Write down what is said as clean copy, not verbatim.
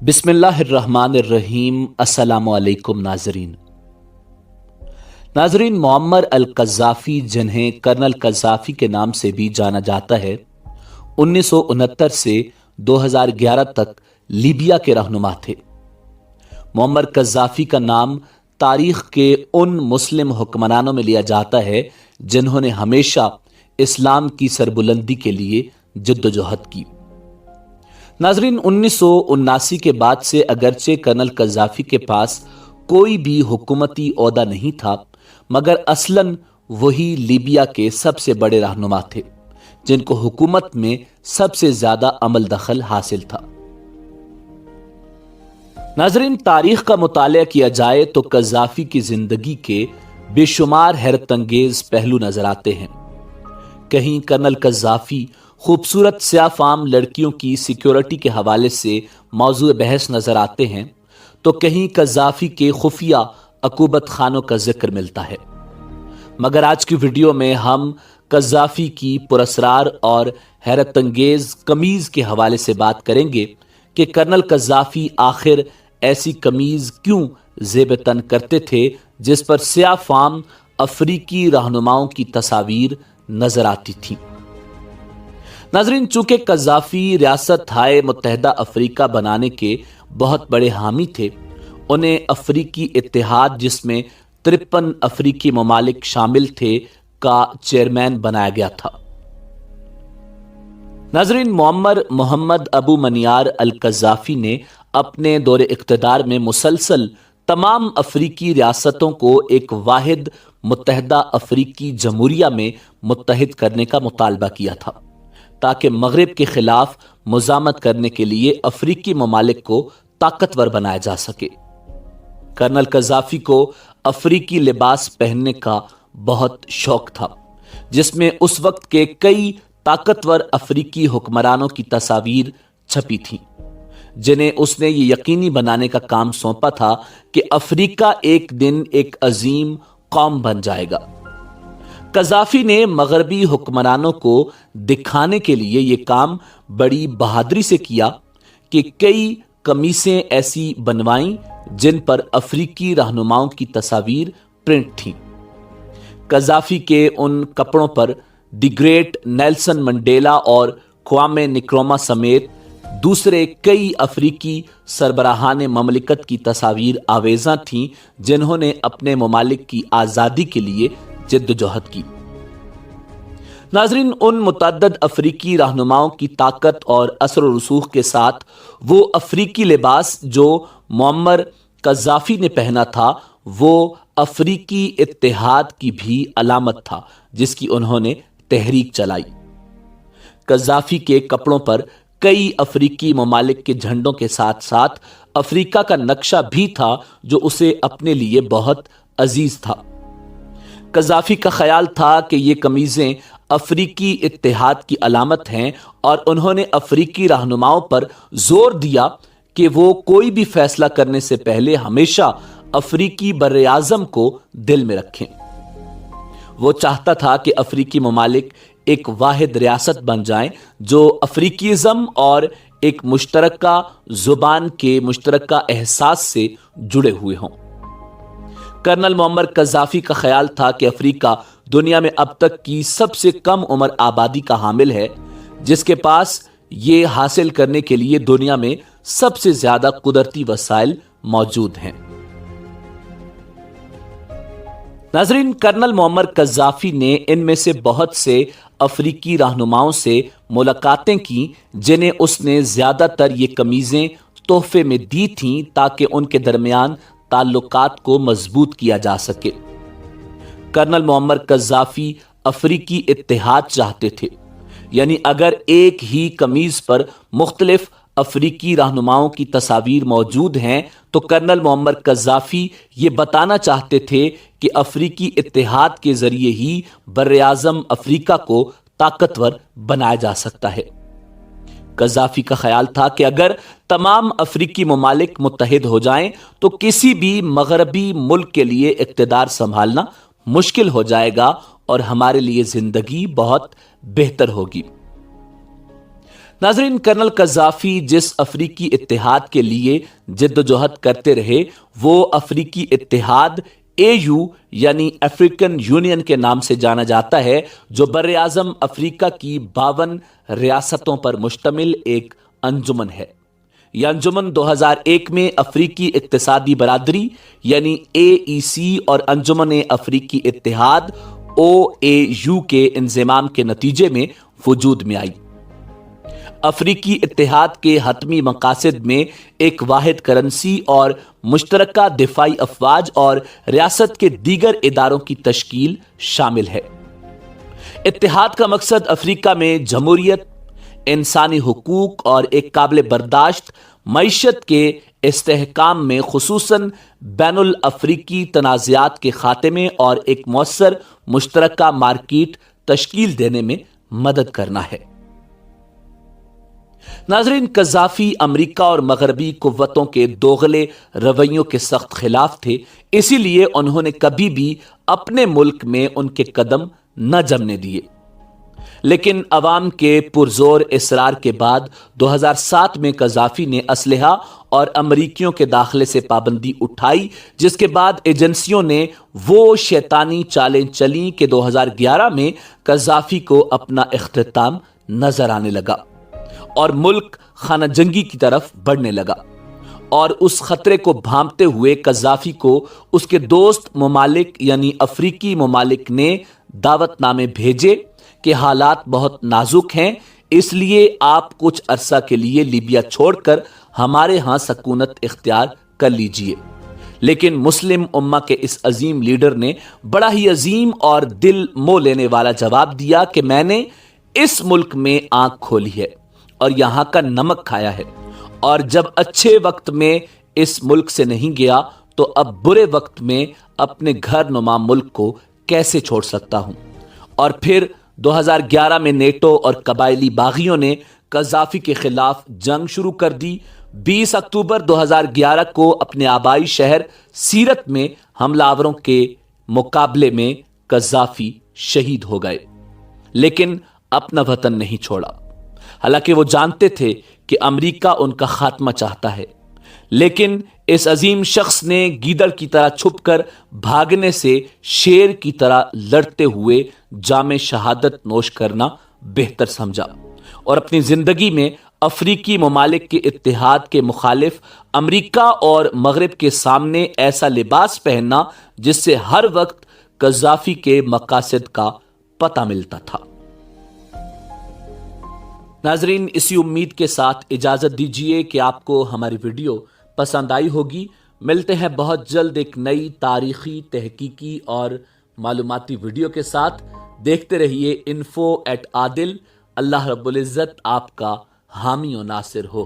बिस्मिल्लाहिर्रहमानिर्रहीम। अस्सलामु अलैकुम नाजरीन, मुअम्मर अल कज़्ज़ाफ़ी, जिन्हें कर्नल कज़्ज़ाफ़ी के नाम से भी जाना जाता है, 1969 से 2011 तक लीबिया के रहनुमा थे। मुअम्मर कज़्ज़ाफ़ी का नाम तारीख के उन मुस्लिम हुक्मरानों में लिया जाता है जिन्होंने हमेशा इस्लाम की सरबुलंदी के लिए जद्दोजहद की। नाजरीन, 1979 के बाद से अगरचे कर्नल कज़्ज़ाफ़ी के पास कोई भी हुकूमती ओहदा नहीं था, मगर असलन वही लीबिया के सबसे बड़े रहनुमा थे जिनको हुकूमत में सबसे ज्यादा अमल दखल हासिल था। नाजरीन, तारीख का मुतालिया किया जाए तो कज़्ज़ाफ़ी की जिंदगी के बेशुमार हैरत अंगेज पहलू नजर आते हैं। कहीं कर्नल कज़्ज़ाफ़ी खूबसूरत स्याफ़ाम लड़कियों की सिक्योरिटी के हवाले से मौजू बहस नजर आते हैं, तो कहीं कज़्ज़ाफ़ी के खुफिया अकूबत खानों का जिक्र मिलता है। मगर आज की वीडियो में हम कज़्ज़ाफ़ी की पुरअसरार और हैरत अंगेज कमीज़ के हवाले से बात करेंगे कि कर्नल कज़्ज़ाफ़ी आखिर ऐसी कमीज़ क्यों ज़ेब-ए-तन करते थे जिस पर स्याफ़ाम अफ्रीकी रहनुमाओं की तस्वीर नजर आती थी। नाजरीन, चूंकि कज़्ज़ाफ़ी रियासत हाय मुत्तहिदा अफ्रीका बनाने के बहुत बड़े हामी थे, उन्हें अफ्रीकी इत्तेहाद, जिसमें 53 अफ्रीकी ममालिक शामिल थे, का चेयरमैन बनाया गया था। नाजरीन, मुअम्मर मोहम्मद अबू मनियार अल कज़्ज़ाफ़ी ने अपने दौरे इक़्तिदार में मुसलसल तमाम अफ्रीकी रियासतों को एक वाहिद मुत्तहिदा अफ्रीकी जमहूरिया में मुत्तहिद करने का मुतालबा किया था, ताकि मगरिब के खिलाफ मुज़ामत करने के लिए अफ्रीकी ममालिक को ताकतवर बनाया जा सके। कर्नल कज़्ज़ाफ़ी को अफ्रीकी लिबास पहनने का बहुत शौक था, जिसमें उस वक्त के कई ताकतवर अफ्रीकी हुक्मरानों की तस्वीर छपी थी, जिन्हें उसने ये यकीनी बनाने का काम सौंपा था कि अफ्रीका एक दिन एक अजीम कौम बन जाएगा। कज़्ज़ाफ़ी ने मगरबी हुक्मरानों को दिखाने के लिए यह काम बड़ी बहादुरी से किया कि कई कमीसें ऐसी बनवाईं जिन पर अफ्रीकी रहनुमाओं की तस्वीर प्रिंट थीं। कज़्ज़ाफ़ी के उन कपड़ों पर द ग्रेट नेल्सन मंडेला और क्वामे निक्रोमा समेत दूसरे कई अफ्रीकी सरबराहान ममलिकत की तस्वीर आवेज़ा थीं, जिन्होंने अपने ममालिक की आज़ादी के लिए जद्दोजहद की। नाजरीन, उन मुतअद्दिद अफ्रीकी रहनुमाओं की ताकत और असर व रसूख के साथ वो अफ्रीकी लिबास जो मुअम्मर कज़्ज़ाफ़ी ने पहना था, वो अफ्रीकी इत्तेहाद की भी अलामत था, जिसकी उन्होंने तहरीक चलाई। कज़्ज़ाफ़ी के कपड़ों पर कई अफ्रीकी ममालिक के झंडों के साथ साथ अफ्रीका का नक्शा भी था, जो उसे अपने लिए बहुत अजीज था। कज़्ज़ाफ़ी का ख्याल था कि ये कमीज़ें अफ्रीकी इत्तेहाद की अलामत हैं, और उन्होंने अफ्रीकी रहनुमाओं पर जोर दिया कि वो कोई भी फैसला करने से पहले हमेशा अफ्रीकी बर्र-ए-आज़म को दिल में रखें। वो चाहता था कि अफ्रीकी ममालिक एक वाहिद रियासत बन जाएं, जो अफ्रीकीज़म और एक मुश्तरका जुबान के मुश्तरका एहसास से जुड़े हुए हों। कर्नल मुअम्मर कज़्ज़ाफ़ी का ख्याल था कि अफ्रीका दुनिया में अब तक की सबसे कम उम्र आबादी का हामिल है, जिसके पास ये हासिल करने के लिए दुनिया में सबसे ज्यादा कुदरती वसाइल मौजूद हैं। नाजरीन, कर्नल मुअम्मर कज़्ज़ाफ़ी ने इनमें से बहुत से अफ्रीकी रहनुमाओं से मुलाकातें की, जिन्हें उसने ज्यादातर ये कमीज़ें तोहफे में दी थीं, ताकि उनके दरमियान ताल्लुकात को मजबूत किया जा सके। कर्नल मुअम्मर कज़्ज़ाफ़ी अफ्रीकी इत्तेहाद चाहते थे, यानी अगर एक ही कमीज पर मुख्तलिफ अफ्रीकी रहनुमाओं की तस्वीर मौजूद हैं, तो कर्नल मुअम्मर कज़्ज़ाफ़ी ये बताना चाहते थे कि अफ्रीकी इत्तेहाद के जरिए ही बर्र-ए-आज़म अफ्रीका को ताकतवर बनाया जा सकता है। कज़्ज़ाफ़ी का ख्याल था कि अगर तमाम अफ्रीकी ममालिक मुत्तहिद हो जाएं, तो किसी भी मगरबी मुल्क के लिए इक़्तिदार संभालना मुश्किल हो जाएगा और हमारे लिए जिंदगी बहुत बेहतर होगी। ناظرین، کرنل قذافی جس افریقی اتحاد کے لیے جدوجہد کرتے رہے وہ افریقی اتحاد AU یعنی افریقن یونین کے نام سے جانا جاتا ہے، جو بر اعظم افریقہ کی 52 ریاستوں پر مشتمل ایک انجمن ہے۔ یہ انجمن 2001 میں افریقی اقتصادی برادری یعنی AEC اور انجمن افریقی اتحاد OAU کے انضمام کے نتیجے میں وجود میں آئی۔ افریقی اتحاد کے حتمی مقاصد میں ایک واحد کرنسی اور مشترکہ دفاعی افواج اور ریاست کے دیگر اداروں کی تشکیل شامل ہے۔ اتحاد کا مقصد افریقہ میں جمہوریت، انسانی حقوق اور ایک قابل برداشت معیشت کے استحکام میں خصوصاً بین الافریقی تنازعات کے خاتمے اور ایک مؤثر مشترکہ مارکیٹ تشکیل دینے میں مدد کرنا ہے۔ ناظرین، قذافی امریکہ اور مغربی قوتوں کے دوغلے رویوں کے سخت خلاف تھے، اسی لیے انہوں نے کبھی بھی اپنے ملک میں ان کے قدم نہ جمنے دیے۔ لیکن عوام کے پرزور اصرار کے بعد 2007 میں قذافی نے اسلحہ اور امریکیوں کے داخلے سے پابندی اٹھائی، جس کے بعد ایجنسیوں نے وہ شیطانی چالیں چلیں کہ 2011 میں قذافی کو اپنا اختتام نظر آنے لگا اور ملک خانہ جنگی کی طرف بڑھنے لگا، اور اس خطرے کو بھانپتے ہوئے قذافی کو اس کے دوست ممالک یعنی افریقی ممالک نے دعوت نامے بھیجے کہ حالات بہت نازک ہیں، اس لیے آپ کچھ عرصہ کے لیے لیبیا چھوڑ کر ہمارے ہاں سکونت اختیار کر لیجئے۔ لیکن مسلم امہ کے اس عظیم لیڈر نے بڑا ہی عظیم اور دل مو لینے والا جواب دیا کہ میں نے اس ملک میں آنکھ کھولی ہے اور یہاں کا نمک کھایا ہے، اور جب اچھے وقت میں اس ملک سے نہیں گیا تو اب برے وقت میں اپنے گھر نما ملک کو کیسے چھوڑ سکتا ہوں۔ اور پھر 2011 میں نیٹو اور قبائلی باغیوں نے قذافی کے خلاف جنگ شروع کر دی۔ 20 اکتوبر 2011 کو اپنے آبائی شہر سیرت میں حملہ آوروں کے مقابلے میں قذافی شہید ہو گئے، لیکن اپنا وطن نہیں چھوڑا۔ حالانکہ وہ جانتے تھے کہ امریکہ ان کا خاتمہ چاہتا ہے، لیکن اس عظیم شخص نے گیدڑ کی طرح چھپ کر بھاگنے سے شیر کی طرح لڑتے ہوئے جام شہادت نوش کرنا بہتر سمجھا، اور اپنی زندگی میں افریقی ممالک کے اتحاد کے مخالف امریکہ اور مغرب کے سامنے ایسا لباس پہننا جس سے ہر وقت قذافی کے مقاصد کا پتہ ملتا تھا۔ ناظرین، اسی امید کے ساتھ اجازت دیجیے کہ آپ کو ہماری ویڈیو پسند آئی ہوگی۔ ملتے ہیں بہت جلد ایک نئی تاریخی، تحقیقی اور معلوماتی ویڈیو کے ساتھ۔ دیکھتے رہیے info@adil۔ اللہ رب العزت آپ کا حامی و ناصر ہو۔